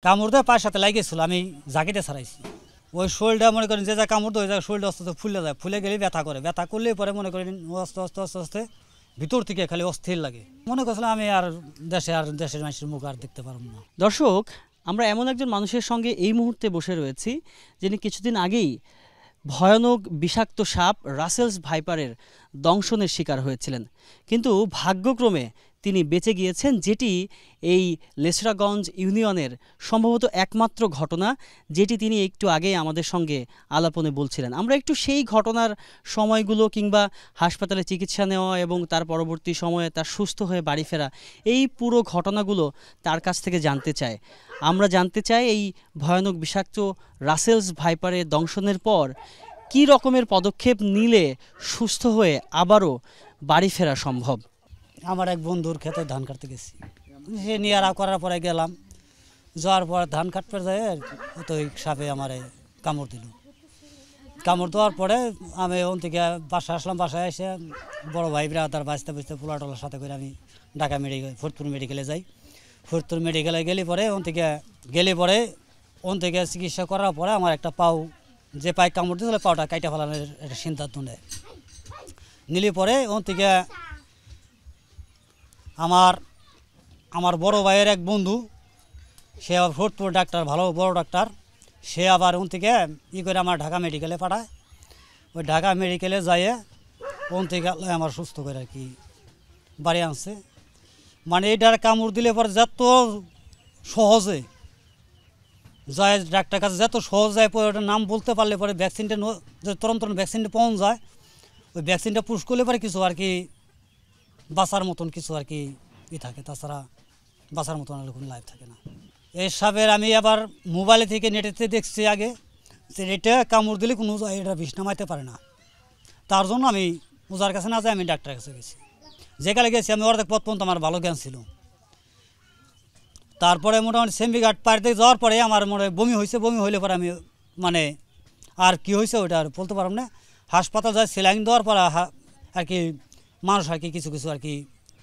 কামড় দেয় পায়ের সাথে লাগিয়েছিল, আমি জাকিতে ছাড়াইছি। ওই শোলটা মনে করেন যে যা কামড় দেয় ওই জায়গায় শোলটা আস্তে আস্তে ফুলে যায়, ফুলে গেলে ব্যথা করে, ব্যথা করলে পরে মনে করেন আস্তে আস্তে আস্তে আস্তে ভিতর থেকে খালি অস্থির লাগে। মনে করছিলাম আমি আর দেশের মানুষের মুখ আর দেখতে পারব না। দর্শক, আমরা এমন একজন মানুষের সঙ্গে এই মুহূর্তে বসে রয়েছি যিনি কিছুদিন আগেই ভয়ানক বিষাক্ত সাপ রাসেলস ভাইপারের দংশনের শিকার হয়েছিলেন, কিন্তু ভাগ্যক্রমে তিনি বেঁচে গিয়েছেন, যেটি এই লেসরাগঞ্জ ইউনিয়নের সম্ভবত একমাত্র ঘটনা, যেটি তিনি একটু আগে আমাদের সঙ্গে আলাপনে বলছিলেন। আমরা একটু সেই ঘটনার সময়গুলো কিংবা হাসপাতালে চিকিৎসা নেওয়া এবং তার পরবর্তী সময়ে তার সুস্থ হয়ে বাড়ি ফেরা, এই পুরো ঘটনাগুলো তার কাছ থেকে জানতে চাই। আমরা জানতে চাই এই ভয়ানক বিষাক্ত রাসেলস ভাইপারের দংশনের পর কী রকমের পদক্ষেপ নিলে সুস্থ হয়ে আবারও বাড়ি ফেরা সম্ভব। আমার এক বন্ধুর ক্ষেতে ধান কাটতে গেছি, সে নিয়ে করার পরে গেলাম, যাওয়ার পর ধান কাটতে যায় তো ওই সাপে আমার কামড় দিল। কামড় দেওয়ার পরে আমি ওন থেকে বাসায় আসলাম। বাসায় এসে বড় ভাই ব্রাদার বাঁচতে বাঁচতে পোলাটোলার সাথে করে আমি ঢাকা ফরিদপুর মেডিকেলে যাই। ফরিদপুর মেডিকেলে গেলে পরে ওন থেকে চিকিৎসা করার পরে আমার একটা পাও, যে পায়ে কামড় দিয়েছিল পাওটা কাইটা ফেলানোর একটা সিদ্ধান্ত নেয়। নিলে পরে ওন থেকে আমার বড় ভাইয়ের এক বন্ধু, সে আবার ফরিদপুর ডাক্তার, ভালো বড় ডাক্তার, সে আবার ওন থেকে করে আমার ঢাকা মেডিকেলে পাঠায়। ওই ঢাকা মেডিকেলে যাইয়ে ওন থেকে আমার সুস্থ করে আর কি বাড়ি আনছে। মানে এইটার কামড় দিলে পরে যত সহজে যায় ডাক্তার কাছে, যত সহজ যায় পরে ওটার নাম বলতে পারলে পরে ভ্যাকসিনটা তরন্ত ভ্যাকসিনটা পাওয়া যায়। ওই ভ্যাকসিনটা পুশ করলে পরে কিছু আর কি বাঁচার মতন কিছু আর কি থাকে, তাছাড়া বাঁচার মতন আর কোনো লাইফ থাকে না। এই সাপের আমি আবার মোবাইলে থেকে নেটেতে দেখছি আগে যে এটা কামড় দিলে কোনো এটা বিষ নামাইতে পারে না। তার জন্য আমি ওজার কাছে না যাই, আমি ডাক্তারের কাছে গেছি। যেখানে গেছি আমি অর্ধেক পথ পর্যন্ত আমার ভালো জ্ঞান ছিল। তারপরে মোটামুটি সেম্বিঘাট পাড় দিয়ে যাওয়ার পরে আমার মনে বমি হয়েছে। বমি হইলে পরে আমি মানে আর কি হয়েছে ওইটা আর বলতে পারলাম না। হাসপাতাল যায়, সেলাইন দেওয়ার পর আর কি মানুষ আর কি কিছু কিছু আর কি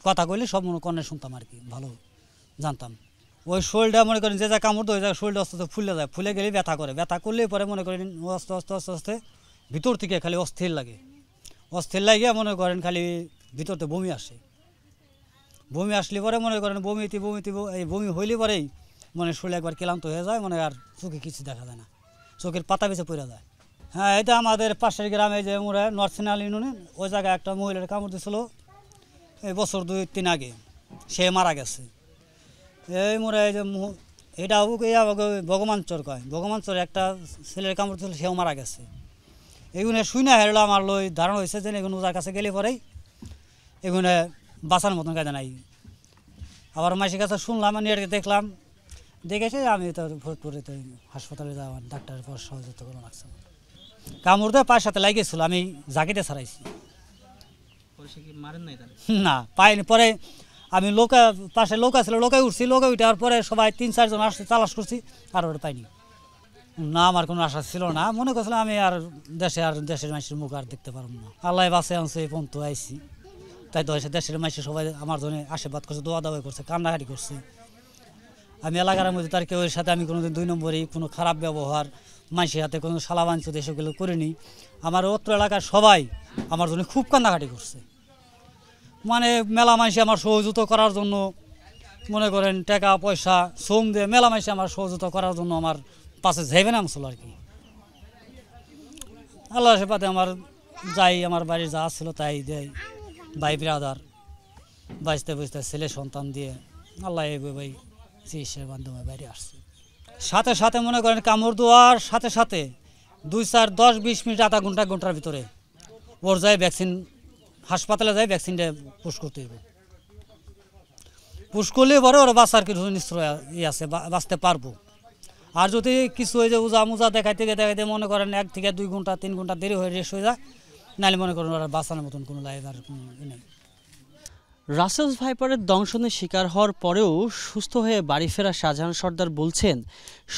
কথা কইলে সব মনে কর্ণে শুনতাম আর কি, ভালো জানতাম। ওই শোলটা মনে করেন যে যা কামড় দেয় ওই জায়গায় শোলটা আস্তে আস্তে ফুলে যায়, ফুলে গেলে ব্যথা করে, ব্যথা করলে পরে মনে করেন আস্তে আস্তে আস্তে আস্তে ভিতর থেকে খালি অস্থির লাগে। অস্থির লাগিয়ে মনে করেন খালি ভিতরতে বমি আসে। বমি আসলে পরে মনে করেন এই বমি হইলে পরেই মানে শরীর একবার ক্লান্ত হয়ে যায়, মানে আর চোখে কিছু দেখা যায় না, চোখের পাতা বেঁচে পড়ে যায়। হ্যাঁ, এটা আমাদের পাশের গ্রামে যে মোড়ে নরসিনাল ইউনিয়ন, ওই জায়গায় একটা মহিলার কামড় দিয়েছিল এই বছর 2-3 আগে, সে মারা গেছে। এই মোড়ে এই যে এটা ভগবানচর কয়, ভগবানচর একটা ছেলের কামড় দিয়েছিল, সেও মারা গেছে। এগুলো শুনে হেরলো আমার লই ধারণা হয়েছে যে এগুলো ওজার কাছে গেলে পরেই এগুলো বাঁচার মতন কাজে নাই। আবার মাসির কাছে শুনলাম, নেটে দেখলাম, দেখেছে আমি তো ফরিদপুরে তো হাসপাতালে যাওয়ার ডাক্তারের পর সহযোগিতা করে রাখছে। কামড় দেয় পায়ের সাথে লাগিয়েছিল, আমি জাকিতে ছাড়াইছি। না, পাইনি। পরে আমি পাশে লোক আসছিল, লোকে উঠছি, লোকে উঠার পরে সবাই 3-4 জন আসছে, তালাশ করছি, আর ওটা পাইনি। না, আমার কোনো আশা ছিল না। মনে করছিলাম আমি আর দেশের মানুষের মুখ আর দেখতে পারবো না। আল্লাহ বাসে আনছে, এই পর্যন্ত আইসি। তাই তো দেশের মানুষের সবাই আমার জন্য আশীর্বাদ করছে, দোয়া দাওয়া করছে, কান্নাকাটি করছে। আমি এলাকার মধ্যে তার কেউ সাথে আমি কোনোদিন 2 নম্বরই কোনো খারাপ ব্যবহার, মানুষের হাতে কোনো সালাবাঞ্চুদ এসবগুলো করিনি। আমার অত্র এলাকার সবাই আমার জন্য খুব কান্নাকাটি করছে। মানে মেলা মানুষ আমার সহযোগিতা করার জন্য, মনে করেন টাকা পয়সা শ্রম দিয়ে মেলা মানুষ আমার সহযোগিতা করার জন্য আমার পাশে যাইবে না ছিল আর কি। আল্লাহ সেপাতে আমার যাই, আমার বাড়ির যা ছিল তাই দেয়, ভাই ব্রাদার বাঁচতে বুঝতে ছেলে সন্তান দিয়ে আল্লাহ ভাই চিকিৎসার মাধ্যমে বাইরে আসছে। সাথে সাথে মনে করেন কামড় দেওয়ার সাথে সাথে 2-4-10-20 মিনিট ঘন্টার ভিতরে ওর যায় ভ্যাকসিন, হাসপাতালে যায় ভ্যাকসিনটা পুশ করতে হবে। পুশ করলে পরে ওরা বাঁচার কিছু নিশ্চয় আছে, বাঁচতে পারবো। আর যদি কিছু হয়ে যায় উজা দেখাইতে মনে করেন 1 থেকে 2 ঘন্টা 3 ঘন্টা দেরি হয়ে রেস্ট হয়ে যায়, নাহলে মনে করেন ওরা বাঁচানোর মতন কোনো লাইফ আর কোনো নেই। রাসেলস ভাইপারের দংশনের শিকার হওয়ার পরেও সুস্থ হয়ে বাড়ি ফেরা শাহজাহান সর্দার বলছেন,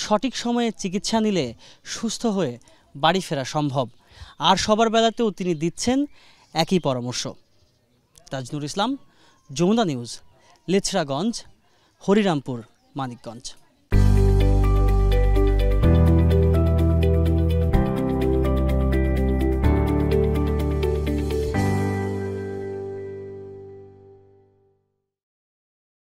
সঠিক সময়ে চিকিৎসা নিলে সুস্থ হয়ে বাড়ি ফেরা সম্ভব। আর সবার বেলাতেও তিনি দিচ্ছেন একই পরামর্শ। তাজনুর ইসলাম, যমুনা নিউজ, লেছরাগঞ্জ, হরিরামপুর, মানিকগঞ্জ।